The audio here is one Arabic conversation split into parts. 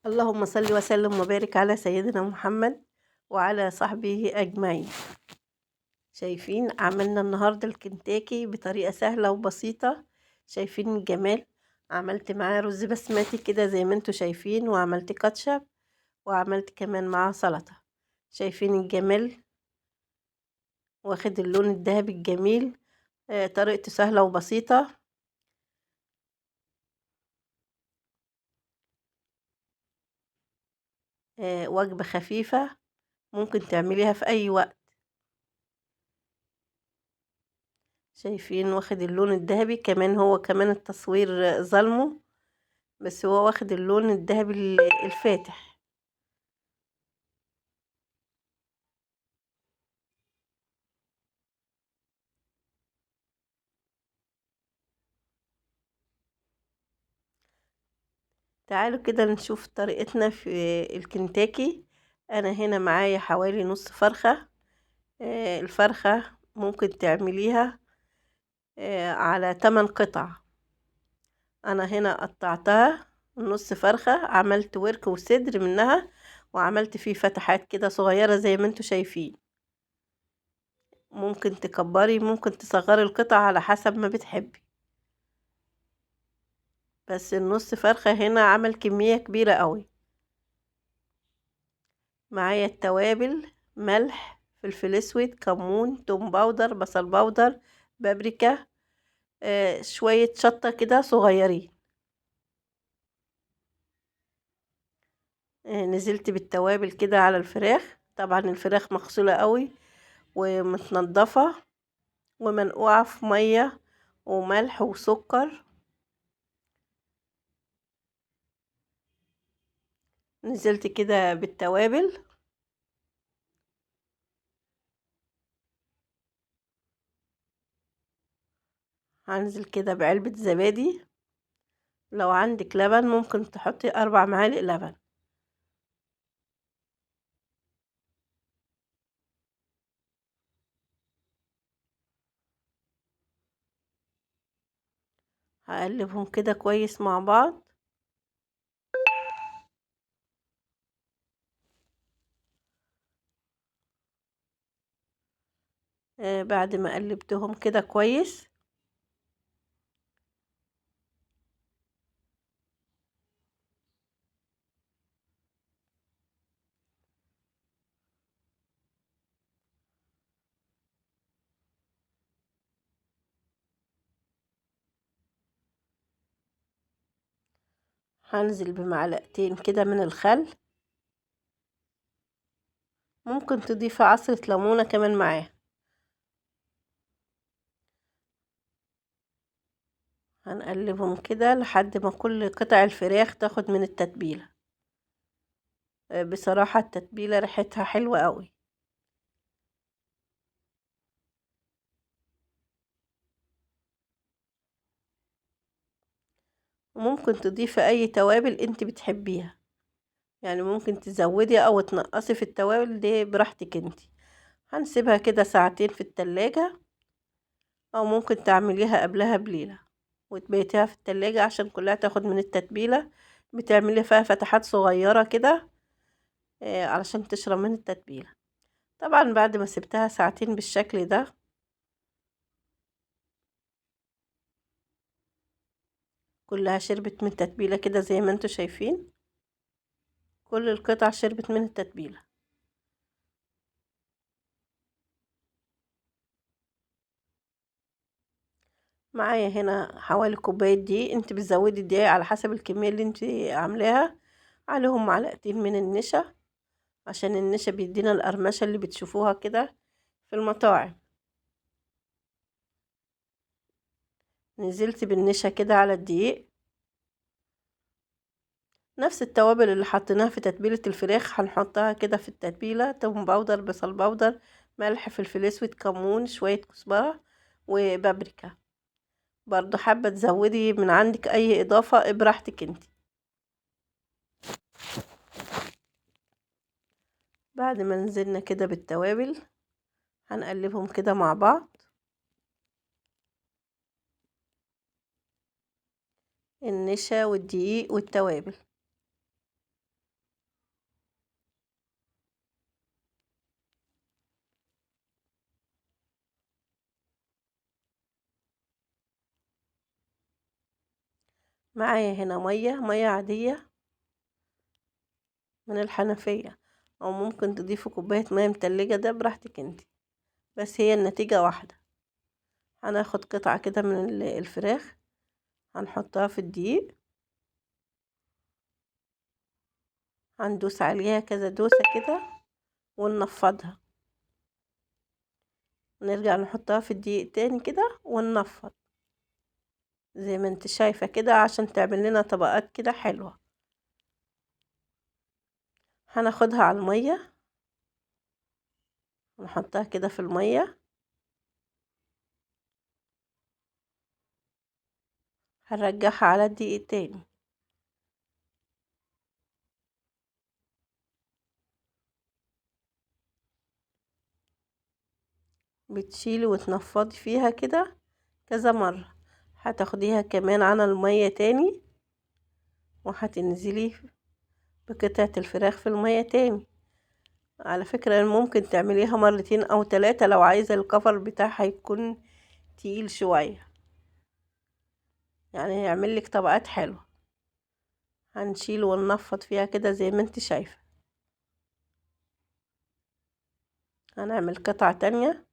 اللهم صل وسلم وبارك على سيدنا محمد وعلى صحبه أجمعين. شايفين عملنا النهاردة الكنتاكي بطريقة سهلة وبسيطة. شايفين الجمال. عملت معاه رز بسمتي كده زي ما انتوا شايفين، وعملت كاتشب، وعملت كمان معاه سلطة. شايفين الجمال واخد اللون الذهبي الجميل. طريقته سهلة وبسيطة. وجبة خفيفة ممكن تعمليها في أي وقت. شايفين واخد اللون الذهبي كمان، هو كمان التصوير ظلمه، بس هو واخد اللون الذهبي الفاتح. تعالوا كده نشوف طريقتنا في الكنتاكي. انا هنا معايا حوالي نص فرخة. الفرخة ممكن تعمليها على 8 قطع. انا هنا قطعتها نص فرخة، عملت ورك وصدر منها، وعملت فيه فتحات كده صغيرة زي ما انتوا شايفين. ممكن تكبري ممكن تصغري القطع على حسب ما بتحبي، بس النص فرخة هنا عمل كمية كبيرة قوي. معايا التوابل: ملح، فلفل اسود، كمون، توم باودر، بصل باودر، بابريكا، شوية شطة كده صغيرين. نزلت بالتوابل كده على الفراخ. طبعا الفراخ مغسولة قوي ومتنضفة ومنقوعة في مية وملح وسكر. نزلت كده بالتوابل. هنزل كده بعلبة زبادي. لو عندك لبن ممكن تحطي 4 معالق لبن. هقلبهم كده كويس مع بعض. بعد ما قلبتهم كده كويس، هنزل بمعلقتين كده من الخل. ممكن تضيفي عصرة ليمونة كمان معاه. هنقلبهم كده لحد ما كل قطع الفراخ تاخد من التتبيلة. بصراحة التتبيلة ريحتها حلوة قوي. وممكن تضيفي اي توابل انت بتحبيها، يعني ممكن تزودي او تنقصي في التوابل دي براحتك انت. هنسيبها كده ساعتين في التلاجة، او ممكن تعمليها قبلها بليلة وتبيتيها في التلاجة عشان كلها تاخد من التتبيلة. بتعملي فيها فتحات صغيرة كده علشان تشرب من التتبيلة. طبعا بعد ما سبتها ساعتين بالشكل ده، كلها شربت من التتبيلة كده زي ما انتوا شايفين. كل القطع شربت من التتبيلة. معايا هنا حوالي كوباية دقيق. انت بتزودي الدقيق على حسب الكمية اللي انت عاملاها. عليهم معلقتين من النشا، عشان النشا بيدينا القرمشة اللي بتشوفوها كده في المطاعم. نزلت بالنشا كده على الدقيق. نفس التوابل اللي حطيناها في تتبيلة الفراخ هنحطها كده في التتبيلة: توم باودر، بصل باودر، ملح، فلفل اسود، كمون، شوية كزبرة، وبابريكا. برضو حابة تزودي من عندك اي اضافة براحتك انت. بعد ما نزلنا كده بالتوابل هنقلبهم كده مع بعض. النشا والدقيق والتوابل. معايا هنا مية عادية من الحنفية، أو ممكن تضيفي كوباية مية متلجة، ده براحتك انتي، بس هي النتيجة واحدة. هناخد قطعة كده من الفراخ، هنحطها في الدقيق، هندوس عليها كذا دوسة كده وننفضها، ونرجع نحطها في الدقيق تاني كده وننفض زي ما انت شايفة كده، عشان تعمل لنا طبقات كده حلوة. هناخدها على المية ونحطها كده في المية، هنرجعها على الدقيق تاني، بتشيلي وتنفضي فيها كده كذا مرة. هتاخديها كمان على المية تاني، وهتنزلي بقطعة الفراخ في المية تاني. على فكرة ممكن تعمليها مرتين أو 3 لو عايزة الكفر بتاعها يكون تقيل شوية، يعني يعملك طبقات حلوة. هنشيل وننفض فيها كده زي ما انت شايفة. هنعمل قطعة تانية،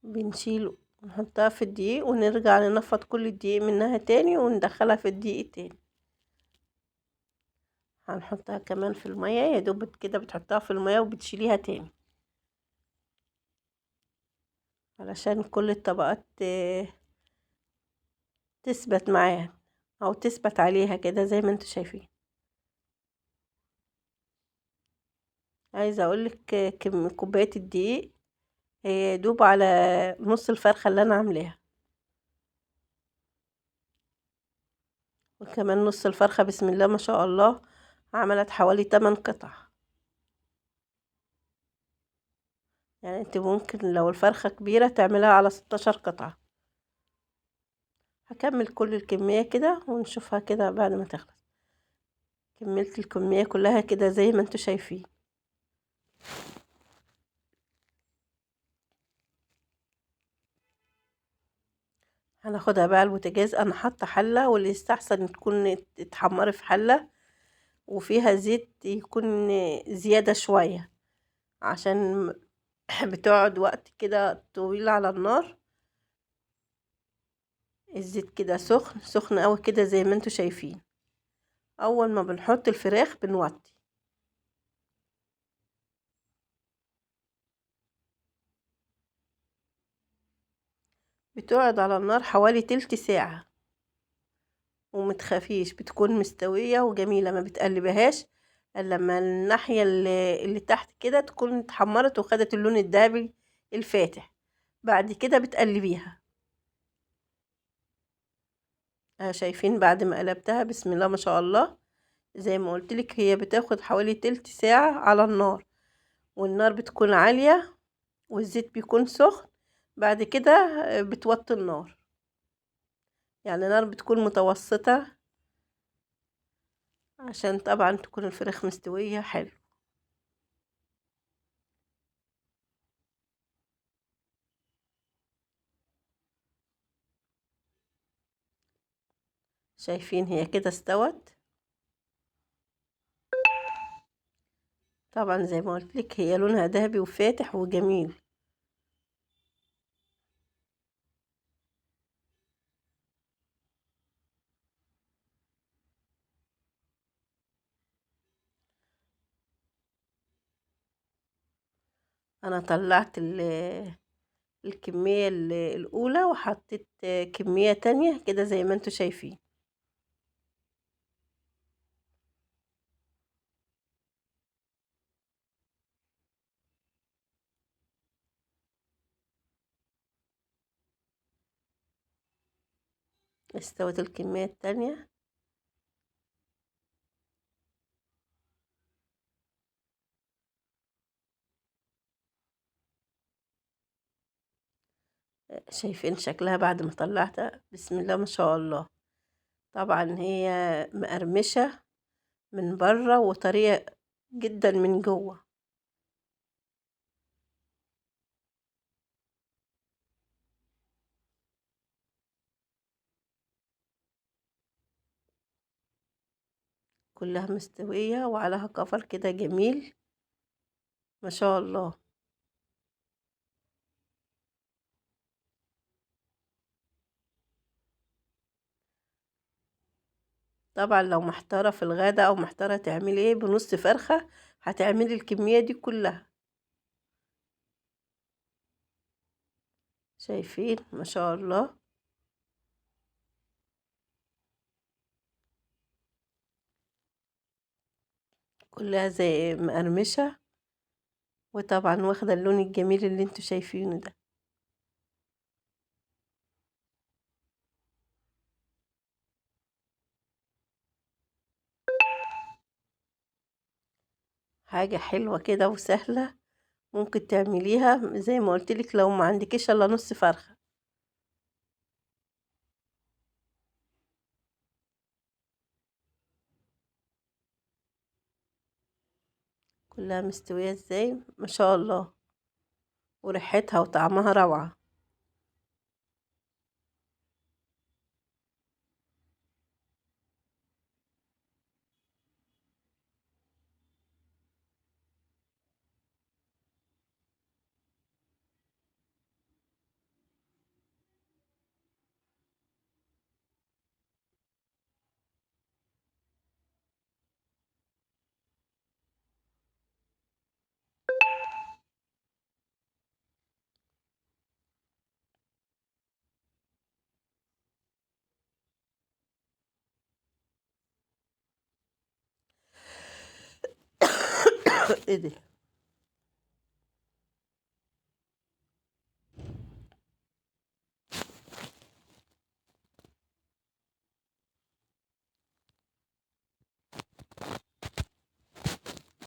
بنشيل ونحطها في الدقيق، ونرجع ننفض كل الدقيق منها تاني وندخلها في الدقيق تاني. هنحطها كمان في المية، يا دوب كده بتحطها في المية وبتشيليها تاني علشان كل الطبقات تثبت معاها او تثبت عليها كده زي ما انتوا شايفين. عايزة اقولك كم كوباية الدقيق هي دوب على نص الفرخة اللي انا عاملاها، وكمان نص الفرخة بسم الله ما شاء الله عملت حوالي 8 قطع. يعني انت ممكن لو الفرخة كبيرة تعملها على 16 قطعة. هكمل كل الكمية كده ونشوفها كده بعد ما تخلص. كملت الكمية كلها كده زي ما انتوا شايفين. هناخدها بقى البوتاجاز، انا حاطة حلة، واللي يستحسن تكون اتحمري في حلة وفيها زيت يكون زيادة شوية، عشان بتقعد وقت كده طويل على النار. الزيت كده سخن سخن قوي كده زي ما انتوا شايفين. اول ما بنحط الفراخ بنوطي، بتقعد على النار حوالي تلت ساعة ومتخافيش، بتكون مستوية وجميلة، ما بتقلبهاش الا لما الناحية اللي تحت كده تكون اتحمرت وخدت اللون الذهبي الفاتح، بعد كده بتقلبيها. شايفين بعد ما قلبتها بسم الله ما شاء الله، زي ما قلتلك هي بتاخد حوالي تلت ساعة على النار، والنار بتكون عالية والزيت بيكون سخن. بعد كده بتوطي النار، يعني النار بتكون متوسطة عشان طبعا تكون الفراخ مستوية حلو. شايفين هي كده استوت. طبعا زي ما قلتلك هي لونها ذهبي وفاتح وجميل. انا طلعت الكمية الاولى وحطيت كمية تانية كده زي ما انتوا شايفين. استوت الكمية التانية. شايفين شكلها بعد ما طلعتها بسم الله ما شاء الله. طبعا هي مقرمشة من بره وطرية جدا من جوه. كلها مستوية وعليها كفر كده جميل ما شاء الله. طبعا لو محتارة في الغدا او محتارة تعملي ايه بنص فرخة، هتعملي الكمية دي كلها. شايفين ما شاء الله. كلها زي مقرمشة، وطبعا واخدة اللون الجميل اللي انتوا شايفينه ده. حاجة حلوة كده وسهلة، ممكن تعمليها زي ما قلتلك لو ما عندكيش الا نص فرخة. كلها مستوية ازاي ما شاء الله، وريحتها وطعمها روعة. ايه ده؟